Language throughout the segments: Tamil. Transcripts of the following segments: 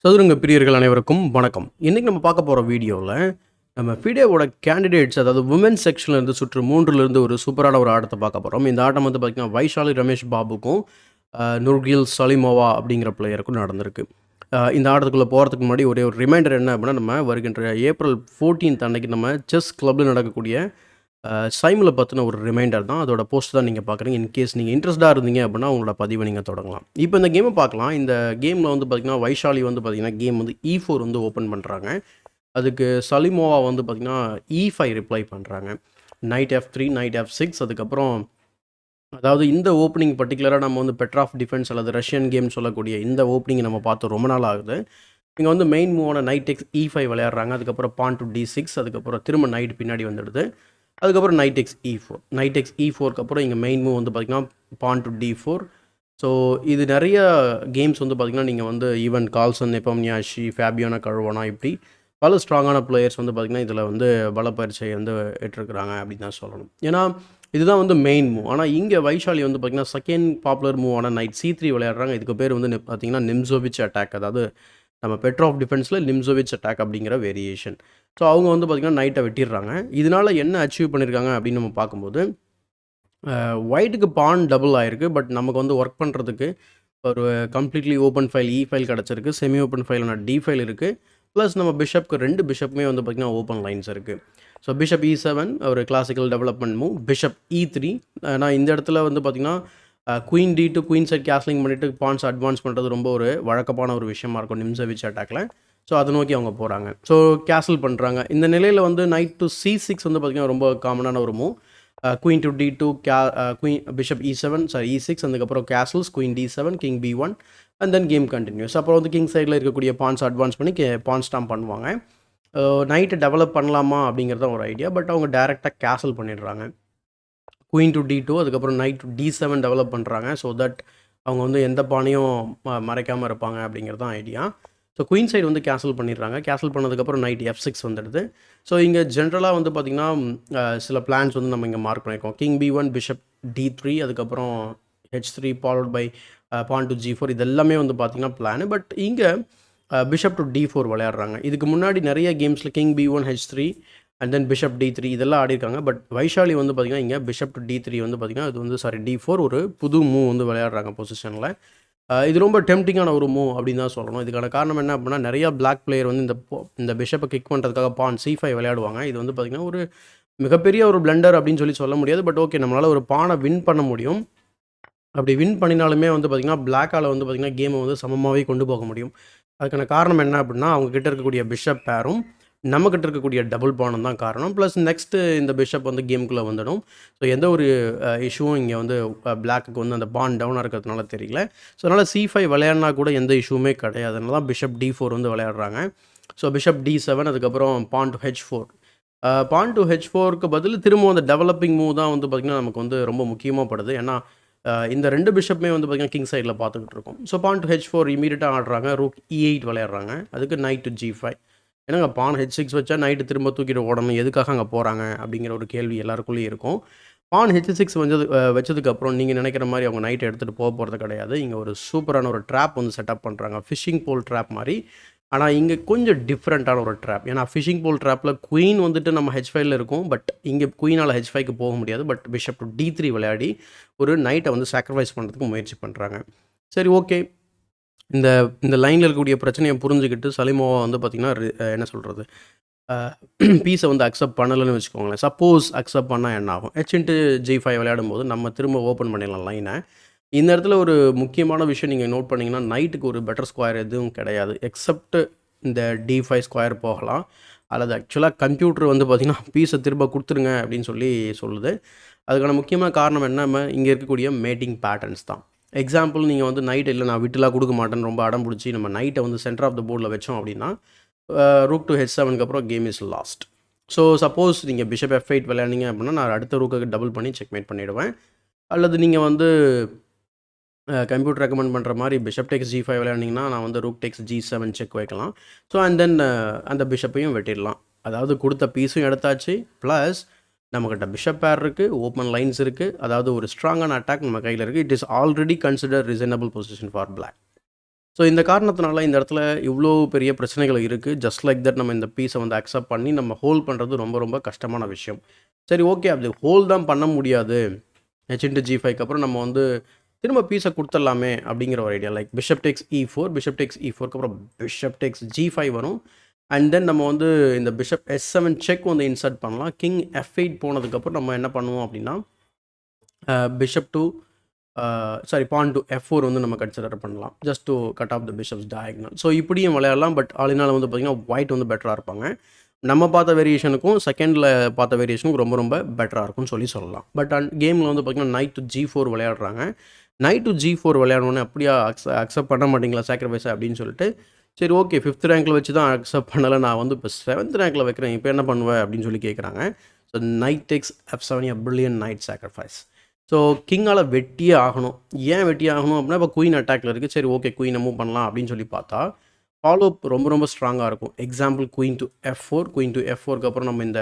சதுரங்க பிரியர்கள் அனைவருக்கும் வணக்கம். இன்னைக்கு நம்ம பார்க்க போகிற வீடியோவில் நம்ம ஃபிடேவோட கேண்டிடேட்ஸ், அதாவது உமன்ஸ் செக்ஷனில் இருந்து சுற்று 3லிருந்து ஒரு சூப்பரான ஒரு ஆட்டத்தை பார்க்க போகிறோம். இந்த ஆட்டம் வந்து பார்த்திங்கன்னா வைஷாலி ரமேஷ் பாபுக்கும் நுர்கில் சலிமோவா அப்படிங்கிற பிளேயருக்கும் நடந்திருக்கு. இந்த ஆட்டத்துக்குள்ளே போகிறதுக்கு முன்னாடி ஒரே ஒரு ரிமைண்டர் என்ன அப்படின்னா, நம்ம வருகின்ற ஏப்ரல் 14th அன்னைக்கு நம்ம செஸ் கிளப்பில் நடக்கக்கூடிய சைமில் பற்றின ஒரு ரிமைண்டர் தான். அதோட போஸ்ட் தான் நீங்கள் பார்க்குறீங்க. இன்கேஸ் நீங்கள் இன்ட்ரெஸ்ட்டாக இருந்தீங்க அப்படின்னா உங்களோட பதிவை நீங்கள் தொடங்கலாம். இப்போ இந்த கேமை பார்க்கலாம். இந்த கேமில் வந்து பார்த்திங்கன்னா வைஷாலி வந்து பார்த்திங்கன்னா கேம் வந்து E4 வந்து ஓப்பன் பண்ணுறாங்க. அதுக்கு சலிமோவா வந்து பார்த்திங்கன்னா E5 ரிப்ளை பண்ணுறாங்க. Night F3, night F6. அதுக்கப்புறம் அதாவது இந்த ஓப்பனிங் பர்டிகுலராக நம்ம வந்து பெட்ராஃப் டிஃபென்ஸ் அல்லது ரஷ்யன் கேம் சொல்லக்கூடிய இந்த ஓப்பனிங் நம்ம பார்த்து ரொம்ப நாள் ஆகுது. இங்கே வந்து மெயின் மூவான நைட் E5 விளையாடுறாங்க. அதுக்கப்புறம் பான் டு D6. அதுக்கப்புறம் திரும்ப நைட் பின்னாடி வந்துடுது. அதுக்கப்புறம் நைட் E4. நைட் E4க்கு அப்புறம் இங்கே மெயின் மூவ் வந்து பார்த்திங்கன்னா பான் டு D4. ஸோ இது நிறைய கேம்ஸ் வந்து பார்த்திங்கன்னா நீங்கள் வந்து ஈவன் கால்சன், நெப்பம்னியாஷி, ஃபேபியானா கழுவானா இப்படி பல ஸ்ட்ராங்கான பிளேயர்ஸ் வந்து பார்த்திங்கன்னா இதில் வந்து பலப்பரிச்சை வந்து ஏற்றிருக்கிறாங்க அப்படின்னு தான் சொல்லணும். ஏன்னா இதுதான் வந்து மெயின் மூவ். ஆனால் இங்கே வைஷாலி வந்து பார்த்திங்கன்னா செகண்ட் பாப்புலர் மூவான நைட் C3 விளையாடுறாங்க. இதுக்கு பேர் வந்து பார்த்திங்கன்னா நிம்சோவிச் அட்டாக், அதாவது நம்ம பெட்ராஃப் டிஃபென்ஸில் நிம்சோவிச் அட்டாக் அப்படிங்கிற வேரியேஷன். ஸோ அவங்க வந்து பார்த்திங்கன்னா நைட்டை வெட்டிடுறாங்க. இதனால் என்ன அச்சீவ் பண்ணியிருக்காங்க அப்படின்னு நம்ம பார்க்கும்போது ஒயிட்டுக்கு பான் டபுள் ஆயிருக்கு. பட் நமக்கு வந்து ஒர்க் பண்ணுறதுக்கு ஒரு கம்ப்ளீட்லி ஓப்பன் ஃபைல் ஃபைல் கிடச்சிருக்கு. செமி ஓப்பன் ஃபைலான D ஃபைல் இருக்குது. ப்ளஸ் நம்ம பிஷப்க்கு 2 பிஷப்புமே வந்து பார்த்திங்கன்னா ஓப்பன் லைன்ஸ் இருக்குது. ஸோ பிஷப் E7 ஒரு classical development move. Bishop E3 நான் இந்த இடத்துல வந்து பார்த்திங்கன்னா queen D2 queen side castling பண்ணிவிட்டு பான்ஸ் அட்வான்ஸ் பண்ணுறது ரொம்ப ஒரு வழக்கமான ஒரு விஷயமா இருக்கும் நிம்சோவிச் அட்டாக்கில். ஸோ அதை நோக்கி அவங்க போகிறாங்க. ஸோ கேசல் பண்ணுறாங்க. இந்த நிலையில் வந்து நைட் டு C6 வந்து பார்த்திங்கன்னா ரொம்ப காமனான ஒரு move. Queen to D2 queen bishop E7 E6. அதுக்கப்புறம் castles queen D7 king B1 and then game continues. அப்புறம் வந்து கிங் சைடில் இருக்கக்கூடிய பான்ஸ் அட்வான்ஸ் பண்ணி பான் ஸ்டாம்ப் பண்ணுவாங்க. நைட்டை டெவலப் பண்ணலாமா அப்படிங்கிறது தான் ஒரு ஐடியா. பட் அவங்க டேரெக்டாக கேசல் பண்ணிடுறாங்க. குயின் டு D2 அதுக்கப்புறம் நைட் டு D7 டெவலப் பண்ணுறாங்க. ஸோ தட் அவங்க வந்து எந்த பானையும் மறைக்காமல் இருப்பாங்க அப்படிங்கிறது தான் ஐடியா. ஸோ குயின் சைடு வந்து கேன்சல் பண்ணிடுறாங்க. கேன்சல் பண்ணதுக்கப்புறம் நைட் F6 வந்துடுது. ஸோ இங்கே ஜென்ரலாக வந்து பார்த்திங்கன்னா சில பிளான்ஸ் வந்து நம்ம இங்கே மார்க் பண்ணியிருக்கோம். கிங் B1 பிஷப் D3 அதுக்கப்புறம் H3 followed by porn to G4. இது எல்லாமே வந்து பார்த்திங்கன்னா பிளான். பட் இங்கே பிஷப் டு D4 விளையாடுறாங்க. இதுக்கு முன்னாடி நிறைய கேம்ஸில் king B1 H3 and then bishop D3 இதெல்லாம் ஆடிருக்காங்க. பட் வைஷாலி வந்து பார்த்திங்கன்னா இங்கே பிஷப் டு D3 வந்து பார்த்திங்கன்னா இது வந்து D4 ஒரு புது மூவ் வந்து விளையாடுறாங்க பொசிஷனில். இது ரொம்ப டெம்ப்டிங்கான ஒரு மூவ் அப்படின்னு தான் சொல்லணும். இதுக்கான காரணம் என்ன அப்படின்னா, நிறையா பிளாக் பிளேயர் வந்து இந்த பிஷப்பை கிக் பண்ணுறதுக்காக பான் C5 விளையாடுவாங்க. இது வந்து பார்த்திங்கன்னா ஒரு மிகப்பெரிய ஒரு பிளண்டர் அப்படின்னு சொல்ல முடியாது. பட் ஓகே, நம்மளால் ஒரு பானை வின் பண்ண முடியும். அப்படி வின் பண்ணினாலுமே வந்து பார்த்திங்கன்னா பிளாக்கால் வந்து பார்த்திங்கன்னா கேமை வந்து சமமாகவே கொண்டு போக முடியும். அதுக்கான காரணம் என்ன அப்படின்னா, அவங்கக்கிட்ட இருக்கக்கூடிய பிஷப் பேரும் நம்மக்கிட்ட இருக்கக்கூடிய டபுள் பானும் தான் காரணம். ப்ளஸ் நெக்ஸ்ட்டு இந்த பிஷப் வந்து கேமுக்குள்ளே வந்துடும். ஸோ எந்த ஒரு இஷ்யூவும் இங்கே வந்து பிளாக்குக்கு வந்து அந்த பான் டவுனாக இருக்கிறதுனால தெரியல. ஸோ அதனால் C5 விளையாடினா கூட எந்த இஷ்யூவுமே கிடையாது. அதனால தான் பிஷப் D4 வந்து விளையாடுறாங்க. ஸோ பிஷப் D7 அதுக்கப்புறம் பான் டு H4. பான் டு H4க்கு பதில் திரும்ப அந்த டெவலப்பிங் மூவ் தான் வந்து பார்த்திங்கன்னா நமக்கு வந்து ரொம்ப முக்கியமாக படுது. ஏன்னா இந்த 2 பிஷப்புமே வந்து பார்த்திங்கன்னா கிங் சைடில் பார்த்துக்கிட்டு இருக்கோம். ஸோ பான் டு H4 இமீடியட்டாக ஆடுறாங்க. ரூக் E8 விளையாடுறாங்க. அதுக்கு night to G5. ஏன்னாங்க porn H6 வச்சா நைட்டு திரும்ப தூக்கிட்டு ஓடணும், எதுக்காக அங்கே போகிறாங்க அப்படிங்கிற ஒரு கேள்வி எல்லாருக்குள்ளேயும் இருக்கும். பான் H6 வச்சதுக்கப்புறம் நீங்கள் நினைக்கிற மாதிரி அவங்க நைட்டை எடுத்துகிட்டு போகிறது கிடையாது. இங்கே ஒரு சூப்பரான ஒரு ட்ராப் வந்து செட்டப் பண்ணுறாங்க, ஃபிஷிங் போல் ட்ராப் மாதிரி. ஆனால் இங்கே கொஞ்சம் டிஃப்ரெண்ட்டான ஒரு ட்ராப். ஏன்னா ஃபிஷிங் போல் ட்ராப்பில் குயின் வந்துட்டு நம்ம H5ல் இருக்கும். பட் இங்கே குயினால் H5க்கு போக முடியாது. பட் பிஷப் டு D3 விளையாடி ஒரு நைட்டை வந்து சாக்ரிஃபைஸ் பண்ணுறதுக்கு முயற்சி பண்ணுறாங்க. சரி, ஓகே. இந்த இந்த லைனில் இருக்கக்கூடிய பிரச்சனையை புரிஞ்சுக்கிட்டு சலிமோவா வந்து பார்த்திங்கன்னா என்ன சொல்கிறது, பீஸை வந்து அக்செப்ட் பண்ணலைன்னு வச்சுக்கோங்களேன். சப்போஸ் அக்செப்ட் பண்ணால் என்ன ஆகும், H/G5 விளையாடும்போது நம்ம திரும்ப ஓப்பன் பண்ணிடலாம் லைனை. இந்த இடத்துல ஒரு முக்கியமான விஷயம் நீங்கள் நோட் பண்ணிங்கன்னா, நைட்டுக்கு ஒரு பெட்டர் ஸ்கொயர் எதுவும் கிடையாது. எக்ஸப்ட் இந்த D5 ஸ்கொயர் போகலாம். அல்லது ஆக்சுவலாக கம்ப்யூட்டர் வந்து பார்த்திங்கன்னா பீஸை திரும்ப கொடுத்துருங்க அப்படின்னு சொல்லுது. அதுக்கான முக்கியமான காரணம் என்ன, இங்கே இருக்கக்கூடிய மேட்டிங் பேட்டர்ன்ஸ் தான். எக்ஸாம்பிள், நீங்கள் வந்து நைட் இல்லை நான் விட்டுலாம் கொடுக்க மாட்டேன்னு ரொம்ப அடம் பிடிச்சி நம்ம நைட்டை வந்து சென்டர் ஆஃப் த போர்டில் வச்சோம் அப்படின்னா ரூக் டு H7க்கு அப்புறம் game is last. So suppose நீங்கள் பிஷப் F8 விளையாண்டிங்க அப்படின்னா நான் அடுத்த ரூக்கு டபுள் பண்ணி செக்மேட் பண்ணிவிடுவேன். அல்லது நீங்கள் வந்து கம்ப்யூட்டர் ரெக்கமெண்ட் பண்ணுற மாதிரி பிஷப் டெக்ஸ் G5 விளையாண்டிங்கன்னா நான் வந்து ரூக் டெக்ஸ் G7 செக் வைக்கலாம். ஸோ அண்ட் தென் அந்த பிஷப்பையும் வெட்டிடலாம். அதாவது கொடுத்த பீஸும் எடுத்தாச்சு, ப்ளஸ் நம்மக்கிட்ட பிஷப் பேர் இருக்குது, ஓப்பன் லைன்ஸ் இருக்குது. அதாவது ஒரு ஸ்ட்ராங்கான அட்டாக் நம்ம கையில் இருக்குது. It is already consider reasonable position for black. So இந்த காரணத்தினால இந்த இடத்துல இவ்வளோ பெரிய பிரச்சனைகள் இருக்குது. ஜஸ்ட் லைக் தட் நம்ம இந்த பீஸை வந்து அக்செப்ட் பண்ணி நம்ம ஹோல்ட் பண்ணுறது ரொம்ப ரொம்ப கஷ்டமான விஷயம். சரி ஓகே, அப்படி ஹோல்ட் தான் பண்ண முடியாது, H/G5க்கு அப்புறம் நம்ம வந்து திரும்ப பீஸை கொடுத்துடலாமே அப்படிங்கிற ஒரு idea. Like bishop takes E4, bishop takes E4க்கு அப்புறம் பிஷப் டேக்ஸ் G5 வரும். அண்ட் தென் நம்ம வந்து இந்த பிஷப் S7 செக் வந்து இன்சர்ட் பண்ணலாம். கிங் F8 போனதுக்கப்புறம் நம்ம என்ன பண்ணுவோம் அப்படின்னா bishop to porn to F4 வந்து நம்ம கன்சிடர் பண்ணலாம், just to cut off the bishop's diagonal. So இப்படியும் விளையாடலாம். பட் ஆலினால் வந்து பார்த்திங்கன்னா ஒயிட் வந்து பெட்டராக இருப்பாங்க. நம்ம பார்த்த வேரியேஷனுக்கும் செகண்டில் பார்த்த வேரியேஷனுக்கும் ரொம்ப ரொம்ப பெட்டராக இருக்கும்னு சொல்லலாம். பட் கேமில் வந்து பார்த்திங்கன்னா நைட் டு G4 விளையாடுறாங்க. நைட் டு G4 விளையாடணுன்னு அப்படியே அக்செப்ட் பண்ண மாட்டிங்களா சாக்ரிஃபைஸ் அப்படின்னு சொல்லிட்டு, சரி ஓகே 5th ரேங்க்கில் வச்சு தான் அக்செப்ட் பண்ணலை, நான் வந்து இப்போ 7th ரேங்க்கில் வைக்கிறேன், இப்போ என்ன பண்ணுவேன் அப்படின்னு சொல்லி கேட்குறாங்க. So knight takes F7 brilliant knight sacrifice. So கிங்கால் வெட்டியே ஆகணும். ஏன் வெட்டியே ஆகணும் அப்படின்னா, இப்போ குயின் அட்டாக்ல இருக்குது. சரி ஓகே குயினை மூவ் பண்ணலாம் அப்படின்னு சொல்லி பார்த்தா ஃபாலோ ரொம்ப ரொம்ப ஸ்ட்ராங்காக இருக்கும். Example queen to F4, queen to F4க்கு அப்புறம் நம்ம இந்த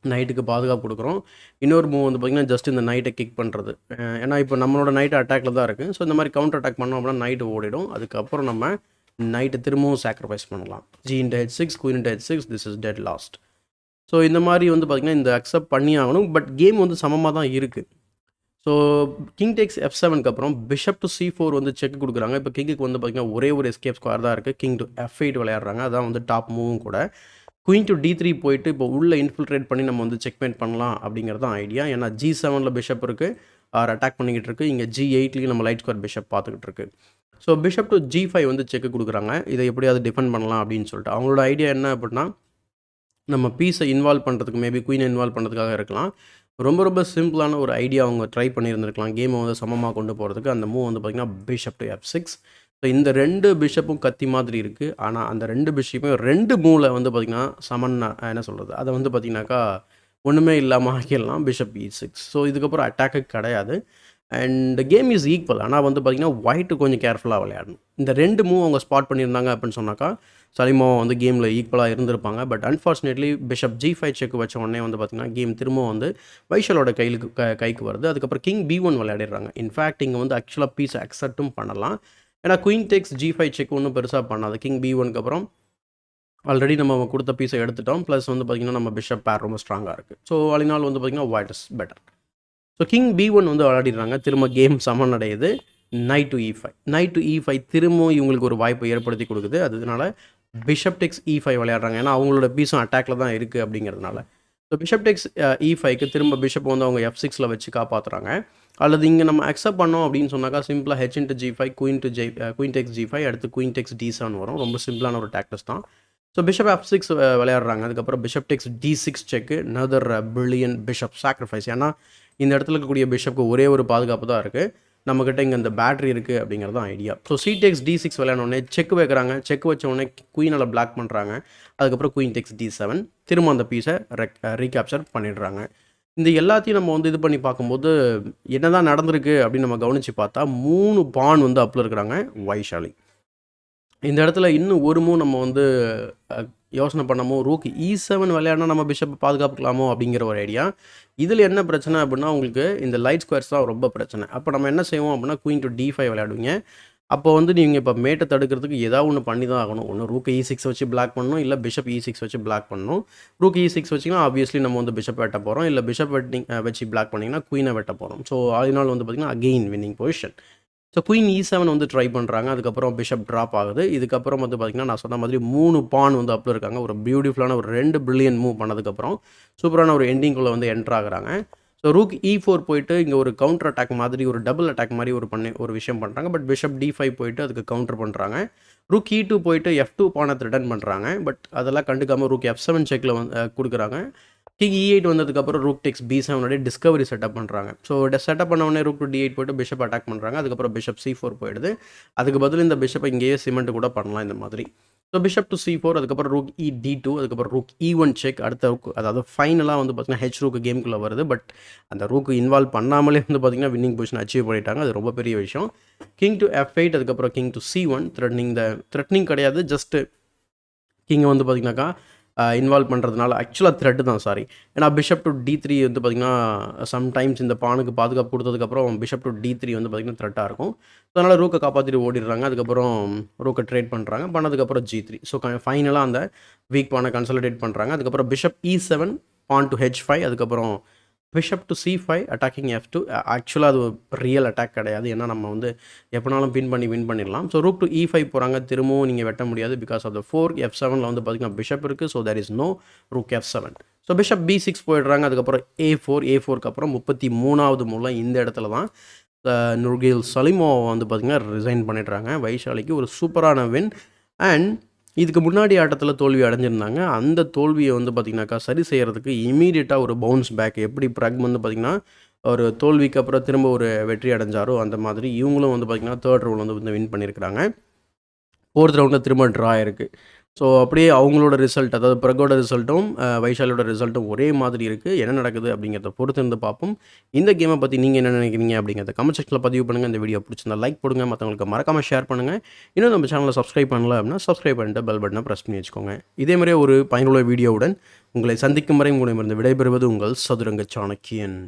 நைட்டுக்கு பாதுகாப்பு கொடுக்குறோம். இன்னொரு மூவ் வந்து பார்த்திங்கன்னா ஜஸ்ட் இந்த நைட்டை கிக் பண்ணுறது. ஏன்னா இப்போ நம்மளோட நைட்டு அட்டாக்ல தான் இருக்குது. ஸோ இந்த மாதிரி கவுண்டர் அட்டாக் பண்ணோம் அப்படின்னா நைட்டு ஓடிடும். அதுக்கப்புறம் நம்ம நைட்டு திரும்பவும் சாக்ரிஃபைஸ் பண்ணலாம். G/H6, queen H6, this is dead lost. So இந்த மாதிரி வந்து பார்த்திங்கன்னா இந்த அக்செப்ட் பண்ணி ஆகணும். பட் கேம் வந்து சமமாக தான் இருக்குது. ஸோ கிங் டேக்ஸ் F7க்கு அப்புறம் பிஷப் டு C4 வந்து செக் கொடுக்குறாங்க. இப்போ கிங்குக்கு வந்து பார்த்திங்கன்னா ஒரே ஒரு எஸ்கேப் ஸ்கொயர் தான் இருக்குது. கிங் டு F8 விளையாடுறாங்க. அதான் வந்து டாப் மூவும் கூட. குயின் டு D3 போயிட்டு இப்போ உள்ளே இன்ஃபில்ட்ரேட் பண்ணி நம்ம வந்து செக்மேட் பண்ணலாம் அப்படிங்கிறது தான் ஐடியா. ஏன்னா G7ல் பிஷப் இருக்குது, ஆர் அட்டாக் பண்ணிக்கிட்டு இருக்குது. இங்கே G8லேயும் நம்ம லைட் ஸ்கொயர் பிஷப் பார்த்துக்கிட்டு இருக்கு. ஸோ பிஷப் டு G5 வந்து செக்கு கொடுக்குறாங்க. இதை எப்படியாவது டிஃபெண்ட் பண்ணலாம் அப்படின்னு சொல்லிட்டு. அவங்களோட ஐடியா என்ன அப்படின்னா, நம்ம பீஸை இன்வால்வ் பண்ணுறதுக்கு மேபி குயினை இன்வால்வ் பண்ணுறதுக்காக இருக்கலாம். ரொம்ப ரொம்ப சிம்பிளான ஒரு ஐடியா அவங்க ட்ரை பண்ணியிருந்திருக்கலாம் கேமை வந்து சமமாக கொண்டு போகிறதுக்கு. அந்த மூவ் வந்து பார்த்திங்கன்னா பிஷப் டு F6. ஸோ இந்த 2 பிஷப்பும் கத்தி மாதிரி இருக்குது. ஆனால் அந்த 2 பிஷப்பும் 2 மூவில் வந்து பார்த்திங்கன்னா என்ன சொல்கிறது, அதை வந்து பார்த்திங்கனாக்கா ஒன்றுமே இல்லாமல் ஆக்கிடலாம். Bishop E6. ஸோ இதுக்கப்புறம் அட்டாக்கு கிடையாது. And game is equal. ஆனால் வந்து பார்த்திங்கன்னா ஒயிட்டு கொஞ்சம் கேர்ஃபுல்லாக விளையாடணும். இந்த 2 மூவ் அவங்க ஸ்பாட் பண்ணியிருந்தாங்க அப்படின்னு சொன்னாக்கா சலிமோ வந்து கேமில் ஈக்குவலாக இருந்திருப்பாங்க. But unfortunately bishop G5 check வச்ச உடனே வந்து பார்த்திங்கன்னா கேம் திரும்பவும் வந்து வைஷலோட கைக்கு வருது. அதுக்கப்புறம் கிங் B1 விளையாடிடுறாங்க. இன்ஃபேக்ட் இங்கே வந்து ஆக்சுவலாக பீஸை அக்செப்ட்டும் பண்ணலாம். ஏன்னா குயின் டேக்ஸ் G5 செக் ஒன்றும் பெருசாக பண்ணாது. கிங் B1க்கு அப்புறம் ஆல்ரெடி நம்ம கொடுத்த பீஸை எடுத்துட்டோம். ப்ளஸ் வந்து பார்த்திங்கன்னா நம்ம பிஷப் பேர் ரொம்ப ஸ்ட்ராங்காக இருக்குது. ஸோ ஆலினால் வந்து பார்த்திங்கன்னா white is better. So king B1 வந்து விளையாடிடுறாங்க. திரும்ப கேம் சமனடையுது. Knight to E5. Knight to E5 திரும்பவும் இவங்களுக்கு ஒரு வாய்ப்பை ஏற்படுத்தி கொடுக்குது. அதனால பிஷப் டெக்ஸ் E5 விளையாடுறாங்க. ஏன்னா அவங்களோட பீஸும் அட்டாக்ல தான் இருக்குது அப்படிங்கிறதுனால. ஸோ பிஷப் டெக்ஸ் E5க்கு திரும்ப பிஷப் வந்து அவங்க F6ல் வச்சு காப்பாற்றுறாங்க. அல்லது இங்கே நம்ம அக்செப்ட் பண்ணோம் அப்படின்னு சொன்னாக்கா சிம்பிளாக H/G5, குயின் டெக்ஸ் G5, அடுத்து குயின் டெக்ஸ் D7 வரும். ரொம்ப சிம்பிளான ஒரு டாக்டிக்ஸ் தான். ஸோ பிஷப் F6 விளையாடுறாங்க. அதுக்கப்புறம் பிஷப் டெக்ஸ் D6 செக்கு, another brilliant பிஷப் சாக்ரிஃபைஸ். ஏன்னா இந்த இடத்துல இருக்கக்கூடிய பிஷப்புக்கு ஒரே ஒரு பாதுகாப்பு தான் இருக்குது. நம்மக்கிட்ட இங்கே இந்த பேட்டரி இருக்குது அப்படிங்கிறது தான் ஐடியா. ஸோ C/Takes D6 விளையாடனோடனே செக் வைக்கிறாங்க. செக் வச்ச உடனே குயினால் பிளாக் பண்ணுறாங்க. அதுக்கப்புறம் குயின் டெக்ஸ் D7 திரும்ப அந்த பீஸை ரீகேப்சர் பண்ணிடுறாங்க. இந்த எல்லாத்தையும் நம்ம வந்து இது பண்ணி பார்க்கும்போது என்ன தான் நடந்திருக்கு அப்படின்னு நம்ம கவனித்து பார்த்தா 3 பான் வந்து அப்பில் இருக்கிறாங்க வைஷாலி. இந்த இடத்துல இன்னும் ஒரு மூவ் நம்ம வந்து யோசனை பண்ணமோ, ரூக் E7 விளையாடினா நம்ம பிஷப்பை பாதுகாப்புக்கலாமோ அப்படிங்கிற ஒரு ஐடியா. இதில் என்ன பிரச்சனை அப்படின்னா, உங்களுக்கு இந்த லைட் ஸ்கொயர்ஸ் தான் ரொம்ப பிரச்சனை. அப்போ நம்ம என்ன செய்வோம் அப்படின்னா, குயின் டு D5 விளையாடுவீங்க. அப்போ வந்து நீங்கள் இப்போ மேட்டை தடுக்கிறதுக்கு ஏதாவது ஒன்று பண்ணி தான் ஆகணும். ஒன்று ரூக் E6 வச்சு பிளாக் பண்ணணும், இல்லை பிஷப் E6 வச்சு பிளாக் பண்ணணும். ரூக் E6 வச்சிங்கன்னா ஆப்வியஸ்லி நம்ம வந்து பிஷப் வெட்ட போகிறோம், இல்லை பிஷப் வச்சு பிளாக் பண்ணிங்கன்னா குயினை வெட்ட போகிறோம். ஸோ அதனால் வந்து பார்த்திங்கன்னா again winning position. So queen E7 வந்து ட்ரை பண்ணுறாங்க. அதுக்கப்புறம் பிஷப் ட்ராப் ஆகுது. இதுக்கப்புறம் வந்து பார்த்திங்கன்னா நான் சொன்ன மாதிரி 3 பான் வந்து அப்பில் இருக்காங்க. ஒரு பியூட்டிஃபுல்லான ஒரு 2 பிரில்லியன்ட் மூவ் பண்ணதுக்கப்புறம் சூப்பரான ஒரு எண்டிங்குள்ளே வந்து என்ட்ரு ஆகுறாங்க. ஸோ ரூக் E4 போயிட்டு இங்கே ஒரு கவுண்டர் அட்டாக் மாதிரி, ஒரு டபுள் அட்டாக் மாதிரி ஒரு விஷயம் பண்ணுறாங்க. பட் பிஷப் D5 போயிட்டு அதுக்கு கவுண்டர் பண்ணுறாங்க. ரூக் E2 போயிட்டு F2 பானை ரிட்டர்ன் பண்ணுறாங்க. பட் அதெல்லாம் கண்டுக்காமல் ரூக் F7 செக்கில் வந்து கொடுக்குறாங்க. கிங் E8 வந்ததுக்கப்புறம் ரூக் டெக்ஸ் B7 டிஸ்கவரி செட்டப் பண்ணுறாங்க. ஸோ செட்டப் பண்ண உடனே ரூக் டு D8 போய்ட்டு பிஷப் அட்டாக் பண்ணுறாங்க. அதுக்கப்புறம் பிஷப் C4 போயிடுது. அதுக்கு பதில் இந்த பிஷப்பை இங்கேயே சிமெண்ட் கூட பண்ணலாம் இந்த மாதிரி. ஸோ பிஷப் டு C4, அதுக்கப்புறம் ரூக் D2, அதுக்கப்புறம் ரூக் E1 செக். அடுத்த ரூக், அதாவது ஃபைனலாக வந்து பார்த்திங்கன்னா ஹெச் ரூக் கேமுக்குள்ளே வருது. பட் அந்த ரூக்கு இன்வால்வ் பண்ணாமலே வந்து பார்த்திங்கன்னா வின்னிங் பொசிஷன் அச்சீவ் பண்ணிட்டாங்க. அது ரொம்ப பெரிய விஷயம். கிங் டு F8, அதுக்கப்புறம் கிங் டு C1 த்ரெட்னிங் கிடையாது, ஜஸ்ட்டு கிங்கை வந்து பார்த்திங்கனாக்கா இன்வால்வ் பண்ணுறதுனால ஆக்சுவலாக த்ரெட் தான் சாரி. ஏன்னா பிஷப் டு D3 வந்து பார்த்திங்கன்னா சம்டைம்ஸ் இந்த பானுக்கு பாதுகாப்பு கொடுத்ததுக்கப்புறம் பிஷப் டு D3 வந்து பார்த்திங்கன்னா த்ரெட்டாக இருக்கும். ஸோ அதனால் ரூக்கை காப்பாற்றிட்டு ஓடிடுறாங்க. அதுக்கப்புறம் ரூக்கை ட்ரேட் பண்ணுறாங்க. பண்ணதுக்கப்புறம் G3. ஸோ ஃபைனலாக அந்த வீக் பானை கன்சாலிடேட் பண்ணுறாங்க. அதுக்கப்புறம் bishop E7 porn to H5. அதுக்கப்புறம் bishop to C5 attacking F2. ஆக்சுவலாக அது ரியல் அட்டாக் கிடையாது. ஏன்னா நம்ம வந்து எப்போனாலும் வின் பண்ணிடலாம். ஸோ ரூக் டு E5 போகிறாங்க. திரும்பவும் நீங்கள் வெட்ட முடியாது பிகாஸ் ஆஃப் த 4 F7ல் வந்து பார்த்திங்கன்னா பிஷப் இருக்குது. So there is no rook F7. So bishop B6 போயிடுறாங்க. அதுக்கப்புறம் A4க்கு அப்புறம் 33வது மூலம் இந்த இடத்துல தான் நுர்கில் சலிமோவை வந்து பார்த்திங்கன்னா ரிசைன் பண்ணிடுறாங்க. வைஷாலிக்கு ஒரு சூப்பரான வின். அண்ட் இதுக்கு முன்னாடி ஆட்டத்தில் தோல்வி அடைஞ்சிருந்தாங்க. அந்த தோல்வியை வந்து பார்த்திங்கனாக்கா சரி செய்கிறதுக்கு இமீடியட்டாக ஒரு பவுன்ஸ் பேக், எப்படி ப்ரக் வந்து பார்த்திங்கன்னா ஒரு தோல்விக்கு அப்புறம் திரும்ப ஒரு வெற்றி அடைஞ்சாரோ அந்த மாதிரி இவங்களும் வந்து பார்த்திங்கன்னா 3rd ரவுண்ட் வந்து வின் பண்ணியிருக்கிறாங்க. 4th ரவுண்டில் திரும்ப ட்ரா இருக்குது. ஸோ அப்படியே அவங்களோட ரிசல்ட், அதாவது ப்ரக்கோட ரிசல்ட்டும் வைஷாலியோட ரிசல்ட்டும் ஒரே மாதிரி இருக்குது. என்ன நடக்குது அப்படிங்கிறத பொறுத்து இருந்து பார்ப்போம். இந்த கேமை பற்றி நீங்கள் என்ன நினைக்கிறீங்க அப்படிங்கிறத கமெண்ட் செக்ஷனில் பதிவு பண்ணுங்கள். இந்த வீடியோ பிடிச்சிருந்தா லைக் போடுங்க, மற்றவங்களுக்கு மறக்காமல் ஷேர் பண்ணுங்கள். இன்னும் நம்ம சேனலை சப்ஸ்கிரைப் பண்ணல அப்படின்னா சப்ஸ்கிரைப் பண்ணிட்டு பெல் பட்டனை ப்ரெஸ் பண்ணி வச்சுக்கோங்க. இதே மாதிரியே ஒரு பயனுள்ள வீடியோவுடன் உங்களை சந்திக்கும் வரை உங்களிடமிருந்து விடைபெறுவது உங்கள் சதுரங்க சாணக்கியன்.